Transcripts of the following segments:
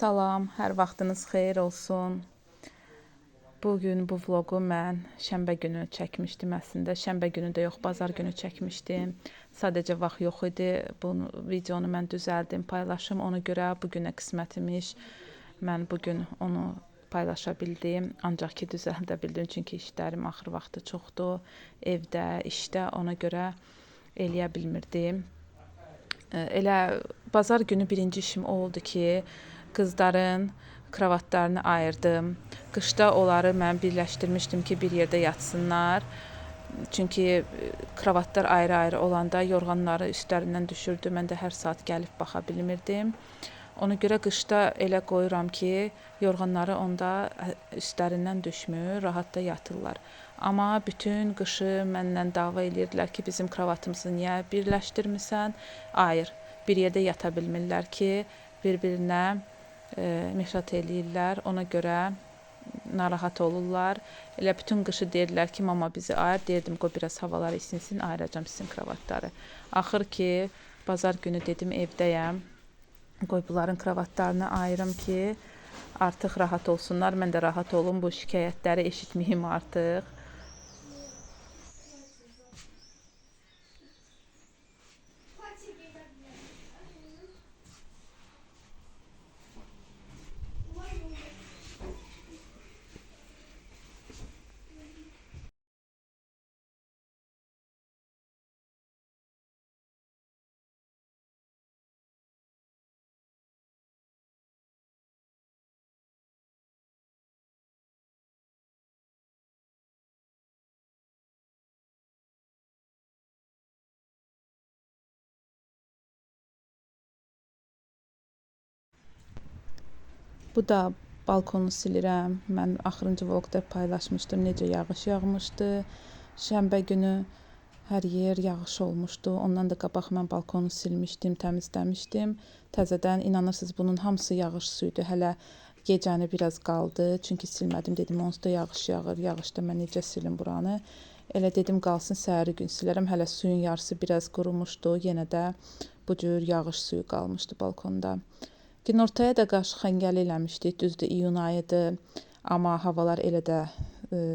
Salam, hər vaxtınız xeyir olsun. Bugün bu vlogu mən şənbə günü çəkmişdim əslində. Şənbə günü də yox, bazar günü çəkmişdim. Sadəcə vaxt yox idi. Bu videonu mən düzəldim, paylaşım. Ona görə bugünə qismət imiş. Mən bugün onu paylaşa bildim. Ancaq ki düzəldə bildim, çünki işlərim axır vaxtı çoxdur. Evdə, işdə, ona görə eləyə bilmirdim. Elə bazar günü birinci işim oldu ki, qızların kravatlarını ayırdım. Qışda onları mən birləşdirmişdim ki, bir yerdə yatsınlar. Çünki kravatlar ayrı-ayrı olanda yorğanları üstlərindən düşürdü. Mən də hər saat gəlib baxa bilmirdim. Ona görə qışda elə qoyuram ki, yorğanları onda üstlərindən düşmür, rahat da yatırlar. Amma bütün qışı məndən dava edirdilər ki, bizim kravatımızı niyə birləşdirmirsən? Ayır. Bir yerdə yata bilmirlər ki, bir-birinə mixrat eləyirlər. Ona görə narahat olurlar. Elə bütün qışı deyirlər ki, mama bizi ayır. Deyirdim, qoy biraz havalar isinsin, ayıracam sizin kravatları. Axır ki, bazar günü dedim evdəyəm. Qoy bunların kravatlarını ayırım ki, artıq rahat olsunlar. Mən də rahat olum, bu şikayətləri eşitməyim artıq. Bu da balkonu silirəm. Mən axırıncı vlogda paylaşmışdım necə yağış yağmışdı. Şənbə günü hər yer yağış olmuşdu. Ondan da qabaq mən balkonu silmişdim, təmizləmişdim. Təzədən inanırsınız bunun hamısı yağış suyudur. Hələ gecəni biraz qaldı. Çünki silmədim, dedim onsuz da yağış yağır. Yağışda mən necə silim buranı? Elə dedim qalsın səhəri gün silərəm. Hələ suyun yarısı biraz qurumuşdu. Yenə də bu cür yağış suyu qalmışdı balkonda. Günortaya da qaş xəngəli eləmişdik. Düzdür, iyun ayıdır. Amma havalar elə də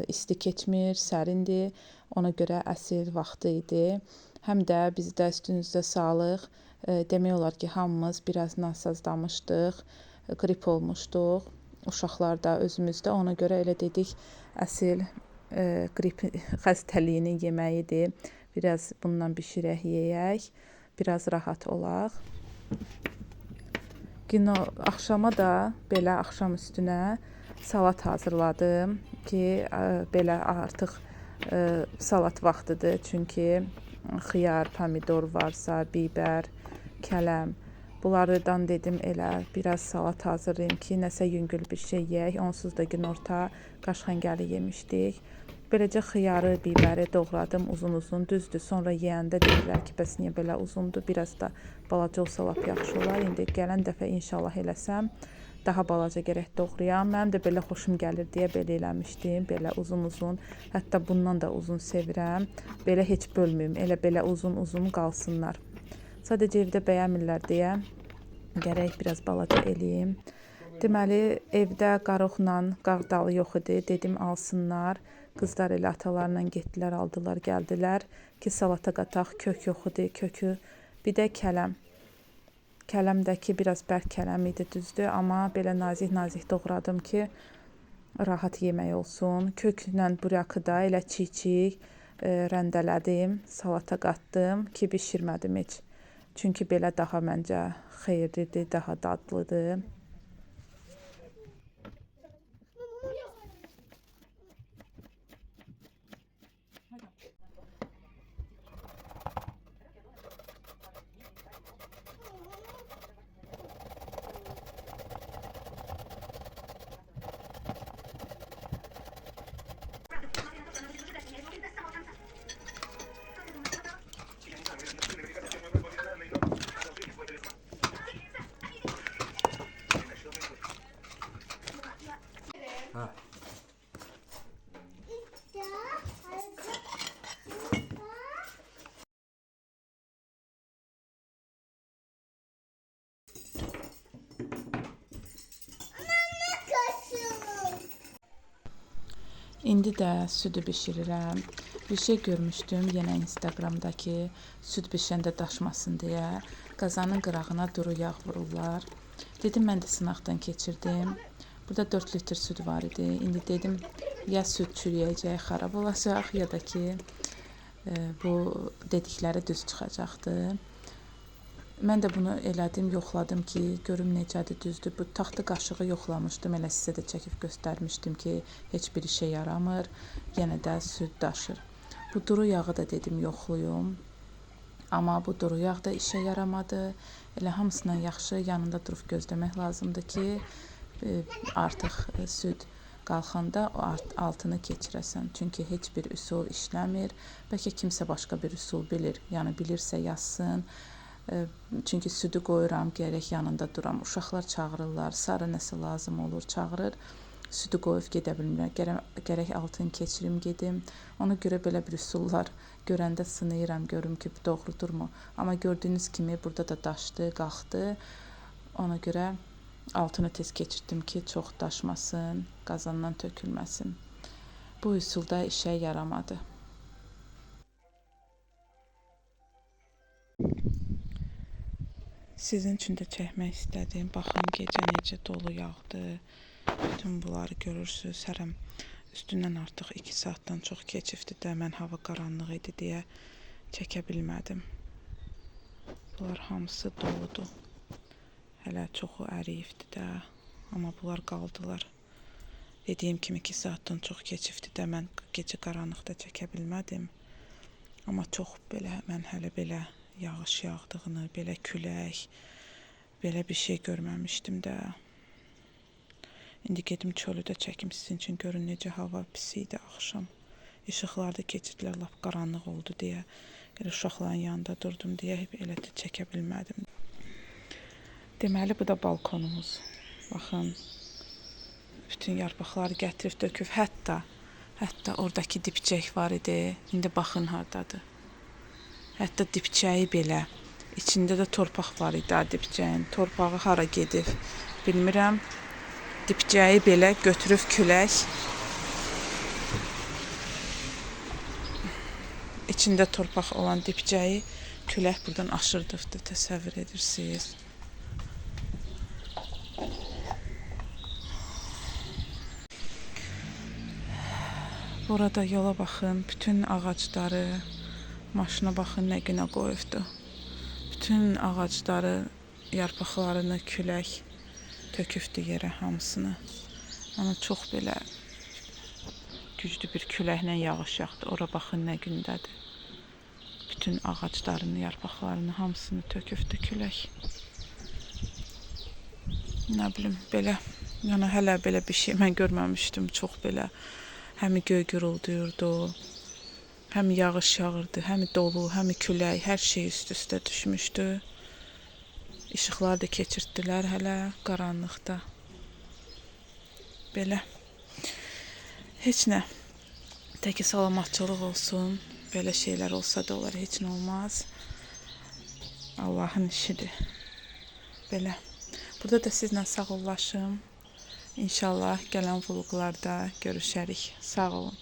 isti keçmir, sərindir. Ona görə əsir vaxtı idi. Həm də biz də üstünüzdə sağlıq. Demək olar ki, hamımız biraz nasazlamışdıq, qrip olmuşduq. Uşaqlar da, özümüz də. Ona görə elə dedik, əsl qrip xəstəliyinin yeməyidir. Biraz bundan bişirək, yeyək. Biraz rahat olaq. Axşama da belə axşam üstünə salat hazırladım ki, belə artıq salat vaxtıdır. Çünki xiyar, pomidor varsa, bibər, kələm. Bunlardan dedim elə biraz salat hazırlayım ki, nəsə yüngül bir şey yeyək. Onsuz da günorta qaş xəngəli yemişdik. Beləcə xiyarı, bibəri doğradım uzun-uzun, düzdür. Sonra yeyəndə deyirlər ki, bəs niyə belə uzundur? Biraz da balaca olsa lap yaxşı olar. İndi gələn dəfə inşallah eləsəm, daha balaca gərək doğrayam. Mənim də belə xoşum gəlir deyə belə eləmişdim. Belə uzun-uzun, hətta bundan da uzun sevirəm. Belə heç bölməyim, elə belə uzun-uzun qalsınlar. Sadəcə evdə bəyənmirlər deyə gərək biraz balaca eləyim. Deməli, evdə qaroqla qağdalı yox idi. Dedim alsınlar. Qızlar elə atalarla getdilər, aldılar, gəldilər ki, salata qataq, kök yox idi, kökü. Bir də kələm. Kələmdəki biraz bərk kələm idi, düzdür. Amma belə nazik-nazik doğradım ki, rahat yemək olsun. Köklə buryakı da elə çiy-çiy rəndələdim, salata qatdım ki, bişirmədim heç. Çünki belə daha məncə xeyirlidir, daha dadlıdır. İndi də südü bişirirəm. Bir şey görmüşdüm yenə Instagramdakı süd bişəndə daşmasın deyə qazanın qırağına duru yağ vururlar. Dedim mən də sınaqdan keçirdim. Burada 4 litr süd var idi. İndi dedim ya süd çürüyəcək, xarab olacaq ya da ki bu dedikləri düz çıxacaqdı. Mən də bunu elədim, yoxladım ki, görüm necədir, düzdür. Bu taxta qaşığı yoxlamışdım, elə sizə də çəkib göstərmişdim ki, heç bir işə yaramır, yenə də süd daşır. Bu duru yağı da dedim yoxluyum, amma bu duru yağ da işə yaramadı. Elə hamısından yaxşı yanında durub gözləmək lazımdır ki, artıq süd qalxanda altını keçirəsən. Çünki heç bir üsul işləmir. Bəlkə kimsə başqa bir üsul bilir, yəni bilirsə yazsın. Çünki südü qoyuram, gərək yanında duram. Uşaqlar çağırırlar, sarı nəsə lazım olur, çağırır. Südü qoyub gedə bilmirəm. Gərək altını keçirim, gedim. Ona görə belə bir üsullar görəndə sınayıram, görüm ki, bu doğrudurmu. Amma gördüyünüz kimi burada da daşdı, qalxdı. Ona görə altını tez keçirdim ki, çox daşmasın, qazandan tökülməsin. Bu üsul da işə yaramadı. Sizin üçün də çəkmək istədim. Baxın, gecə necə dolu yağdı. Bütün bunları görürsünüz. Hərəm üstündən artıq 2 saatdan çox keçibdi də mən hava qaranlıq idi deyə çəkə bilmədim. Bunlar hamısı doludur. Hələ çoxu əriyibdi də. Amma bunlar qaldılar. Dediyim kimi 2 saatdan çox keçibdi də mən gecə qaranlıqda çəkə bilmədim. Amma çox belə, mən hələ belə yağış yağdığını, belə külək, belə bir şey görməmişdim də. İndi gedim çölü də çəkim sizin üçün, görün necə hava pis idi axşam. İşıqlar da keçirdilər, lap qaranlıq oldu deyə. Elə uşaqların yanında durdum deyə elə də çəkə bilmədim. Deməli, bu da balkonumuz. Baxın, bütün yarpaqları gətirib döküb, hətta oradakı dibçək var idi. İndi baxın hardadır. Hətta dibçəyi belə, içində də torpaq var idi dibçəyin. Torpağı hara gedib bilmirəm. Dibçəyi belə götürüb külək. İçində torpaq olan dibçəyi külək buradan aşırdıqdır, təsəvvür edirsiniz. Burada yola baxın, bütün ağacları, maşına baxın nə günə qoyubdu. Bütün ağacları, yarpaqlarını külək tökübdü yerə hamısını. Amma çox belə güclü bir küləklə yağış yağdı. Ora baxın nə gündədir. Bütün ağaclarını, yarpaqlarını hamısını tökübdü külək. Nə bilim, belə, yəni hələ belə bir şey mən görməmişdim. Çox belə, həmi göy gurulduyurdu. Həm yağış yağırdı, həm dolu, həm külək, hər şey üst-üstə düşmüşdü. İşıqlar da keçirdilər hələ qaranlıqda. Belə. Heç nə. Təki salamatçılıq olsun. Belə şeylər olsa da olar, heç nə olmaz. Allahın işidir. Belə. Burada da sizlə sağollaşım. İnşallah gələn vloqlarda görüşərik. Sağ olun.